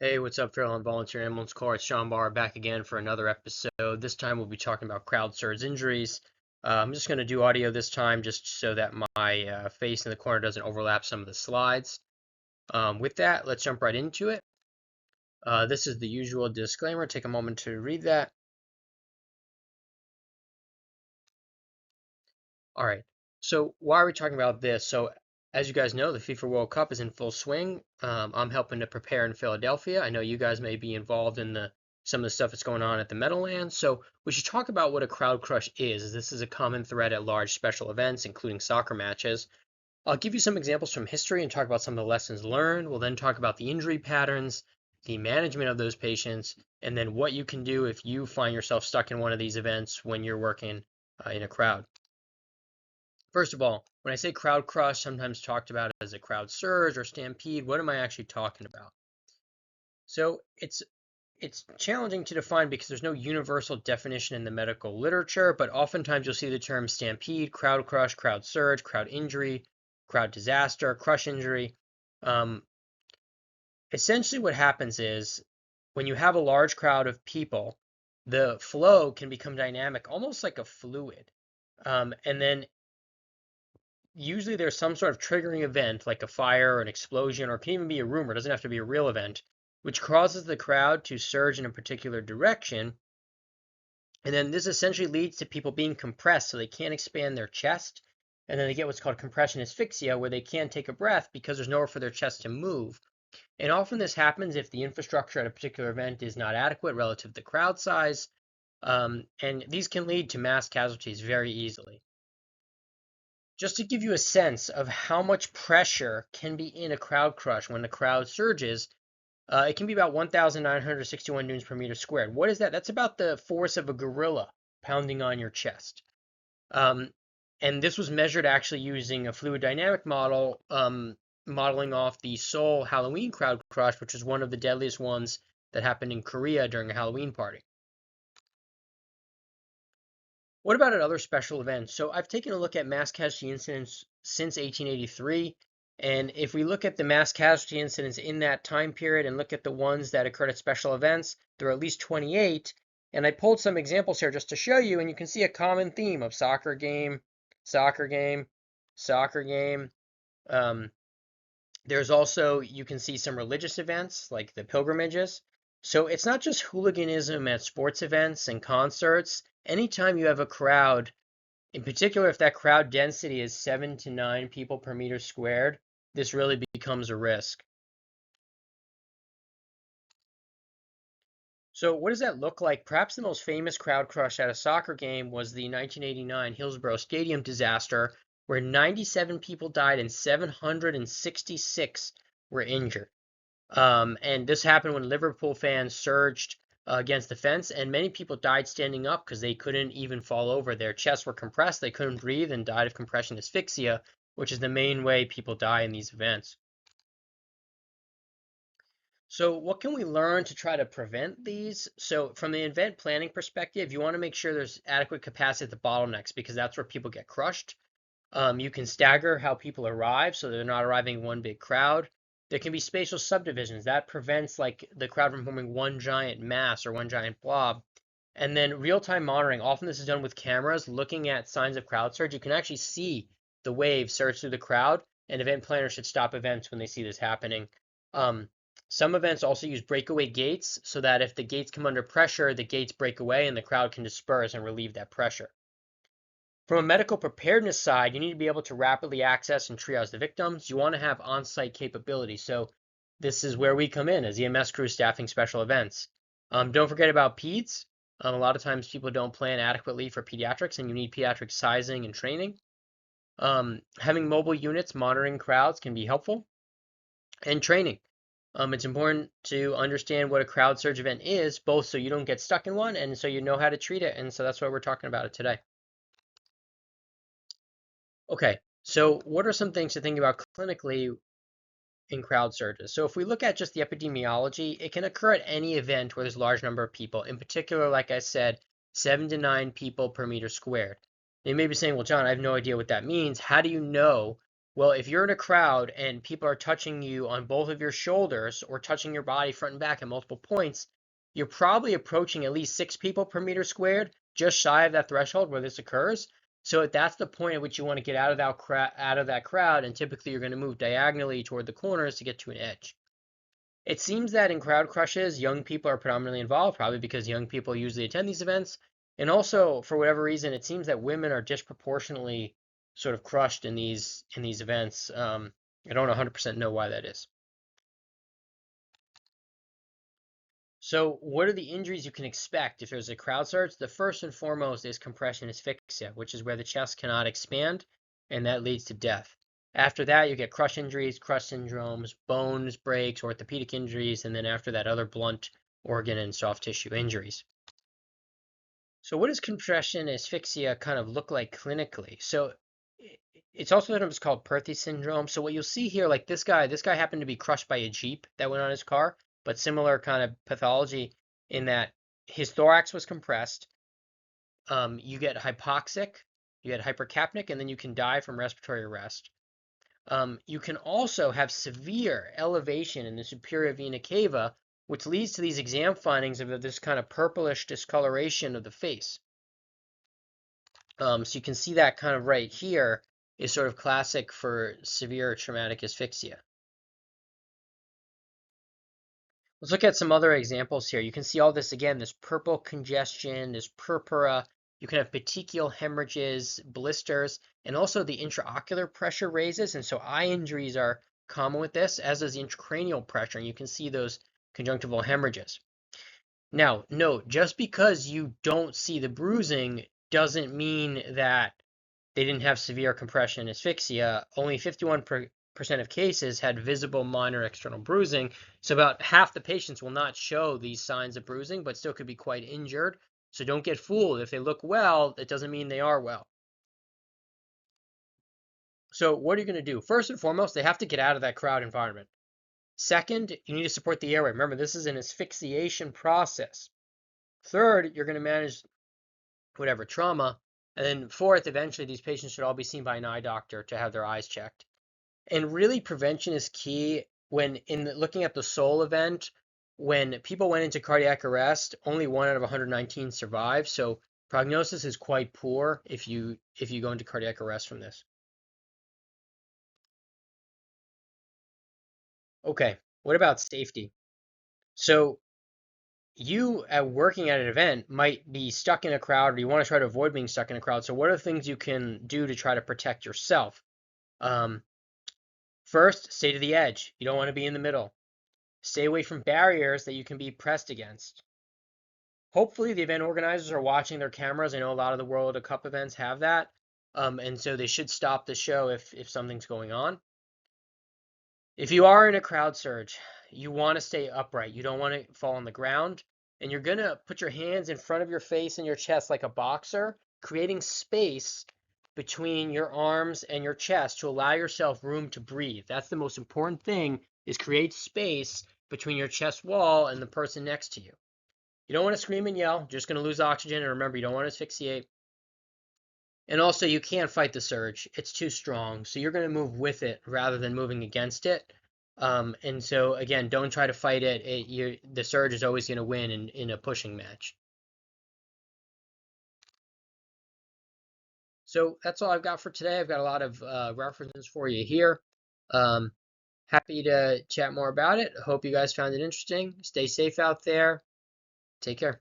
Hey, what's up, Fairlawn Volunteer Ambulance Corps? It's Sean Barr back again for another episode. This time we'll be talking about crowd surge injuries. I'm just going to do audio this time just so that my face in the corner doesn't overlap some of the slides. With that, let's jump right into it. This is the usual disclaimer. Take a moment to read that. All right. So why are we talking about this? So as you guys know, the FIFA World Cup is in full swing. I'm helping to prepare in Philadelphia. I know you guys may be involved in some of the stuff that's going on at the Meadowlands. So we should talk about what a crowd crush is. This is a common thread at large special events, including soccer matches. I'll give you some examples from history and talk about some of the lessons learned. We'll then talk about the injury patterns, the management of those patients, and then what you can do if you find yourself stuck in one of these events when you're working in a crowd. First of all, when I say crowd crush, sometimes talked about as a crowd surge or stampede, what am I actually talking about? So it's challenging to define because there's no universal definition in the medical literature, but oftentimes you'll see the term stampede, crowd crush, crowd surge, crowd injury, crowd disaster, crush injury. Essentially what happens is when you have a large crowd of people, the flow can become dynamic, almost like a fluid. And then usually there's some sort of triggering event like a fire or an explosion, or it can even be a rumor, it doesn't have to be a real event, which causes the crowd to surge in a particular direction. And then this essentially leads to people being compressed so they can't expand their chest. And then they get what's called compression asphyxia, where they can't take a breath because there's nowhere for their chest to move. And often this happens if the infrastructure at a particular event is not adequate relative to the crowd size. And these can lead to mass casualties very easily. Just to give you a sense of how much pressure can be in a crowd crush when the crowd surges, it can be about 1,961 newtons per meter squared. What is that? That's about the force of a gorilla pounding on your chest. And this was measured actually using a fluid dynamic model, modeling off the Seoul Halloween crowd crush, which is one of the deadliest ones that happened in Korea during a Halloween party. What about at other special events? So I've taken a look at mass casualty incidents since 1883. And if we look at the mass casualty incidents in that time period and look at the ones that occurred at special events, there are at least 28. And I pulled some examples here just to show you, and you can see a common theme of soccer game, soccer game, soccer game. There's also, you can see some religious events like the pilgrimages. So it's not just hooliganism at sports events and concerts. Anytime you have a crowd, in particular, if that crowd density is 7 to 9 people per meter squared, this really becomes a risk. So what does that look like? Perhaps the most famous crowd crush at a soccer game was the 1989 Hillsborough Stadium disaster, where 97 people died and 766 were injured. And this happened when Liverpool fans surged against the fence, and many people died standing up because they couldn't even fall over. Their chests were compressed, they couldn't breathe, and died of compression asphyxia, which is the main way people die in these events. So what can we learn to try to prevent these? So from the event planning perspective, you want to make sure there's adequate capacity at the bottlenecks because that's where people get crushed. You can stagger how people arrive so they're not arriving in one big crowd. There can be spatial subdivisions. That prevents like the crowd from forming one giant mass or one giant blob. And then real-time monitoring. Often this is done with cameras looking at signs of crowd surge. You can actually see the wave surge through the crowd, and event planners should stop events when they see this happening. Some events also use breakaway gates so that if the gates come under pressure, the gates break away and the crowd can disperse and relieve that pressure. From a medical preparedness side, you need to be able to rapidly access and triage the victims. You want to have on-site capability. So this is where we come in as EMS crews staffing special events. Don't forget about peds. A lot of times people don't plan adequately for pediatrics, and you need pediatric sizing and training. Having mobile units monitoring crowds can be helpful. And training. It's important to understand what a crowd surge event is, both so you don't get stuck in one and so you know how to treat it. And so that's why we're talking about it today. Okay, so what are some things to think about clinically in crowd surges? So if we look at just the epidemiology, it can occur at any event where there's a large number of people. In particular, like I said, 7 to 9 people per meter squared. You may be saying, well, John, I have no idea what that means. How do you know Well, if you're in a crowd and people are touching you on both of your shoulders or touching your body front and back at multiple points, you're probably approaching at least 6 people per meter squared, just shy of that threshold where this occurs. So that's the point at which you want to get out of that crowd, and typically you're going to move diagonally toward the corners to get to an edge. It seems that in crowd crushes, young people are predominantly involved, probably because young people usually attend these events. And also, for whatever reason, it seems that women are disproportionately sort of crushed in these events. I don't 100% know why that is. So, what are the injuries you can expect if there's a crowd surge? The first and foremost is compression asphyxia, which is where the chest cannot expand, and that leads to death. After that, you get crush injuries, crush syndromes, bones breaks, orthopedic injuries, and then after that, other blunt organ and soft tissue injuries. So, what does compression asphyxia kind of look like clinically? So, it's also sometimes called Perthes syndrome. So, what you'll see here, like this guy happened to be crushed by a Jeep that went on his car, but similar kind of pathology in that his thorax was compressed. You get hypoxic, you get hypercapnic, and then you can die from respiratory arrest. You can also have severe elevation in the superior vena cava, which leads to these exam findings of this kind of purplish discoloration of the face. So you can see that kind of right here is sort of classic for severe traumatic asphyxia. Let's look at some other examples here. You can see all this again, this purple congestion, this purpura. You can have petechial hemorrhages, blisters, and also the intraocular pressure raises. And so eye injuries are common with this, as is the intracranial pressure. And you can see those conjunctival hemorrhages. Now, note, just because you don't see the bruising doesn't mean that they didn't have severe compression asphyxia. Only 51% of cases had visible minor external bruising. So about half the patients will not show these signs of bruising, but still could be quite injured. So don't get fooled. If they look well, it doesn't mean they are well. So what are you going to do? First and foremost, they have to get out of that crowd environment. Second, you need to support the airway. Remember, this is an asphyxiation process. Third, you're going to manage whatever trauma. And then fourth, eventually these patients should all be seen by an eye doctor to have their eyes checked. And really, prevention is key. When looking at the Seoul event, when people went into cardiac arrest, only 1 out of 119 survived. So prognosis is quite poor if you go into cardiac arrest from this. Okay, what about safety? So you working at an event might be stuck in a crowd, or you want to try to avoid being stuck in a crowd. So what are the things you can do to try to protect yourself? First, stay to the edge. You don't want to be in the middle. Stay away from barriers that you can be pressed against. Hopefully, the event organizers are watching their cameras. I know a lot of the World Cup events have that, and so they should stop the show if something's going on. If you are in a crowd surge, you want to stay upright. You don't want to fall on the ground, and you're gonna put your hands in front of your face and your chest like a boxer, creating space between your arms and your chest to allow yourself room to breathe. That's the most important thing, is create space between your chest wall and the person next to you. You don't want to scream and yell, you're just going to lose oxygen, and remember, you don't want to asphyxiate. And also, you can't fight the surge. It's too strong. So you're going to move with it rather than moving against it. And so, again, don't try to fight it. The surge is always going to win in a pushing match. So that's all I've got for today. I've got a lot of references for you here. Um, Happy to chat more about it. Hope you guys found it interesting. Stay safe out there. Take care.